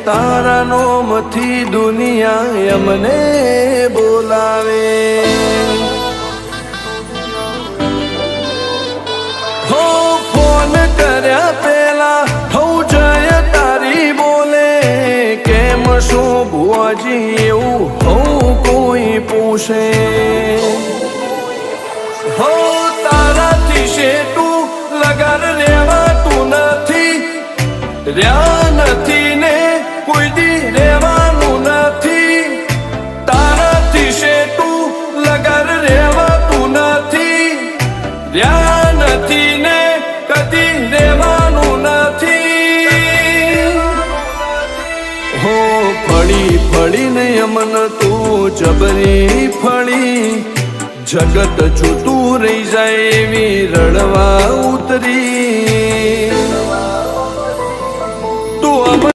તારા નોમથી દુનિયા અમને બોલાવે હો ફોન કર્યા પેલા હઉ જય તારી બોલે કેમ શું ભુવાજી એવું હઉ કોઈ પૂછે હો તારાથી શેટું લગન રેવાતું નથી રહ્યા નથી ને કોઈ દી રેવાનું નથી તારાથી શેટું લગન રેવાતું નથી રહ્યા નથી ને કદી રેવાનું નથી હો ફળી ફળીને અમન તું જબરી ફળી જગત જોતું રહી જાય એવી રડવા ઉતરી તું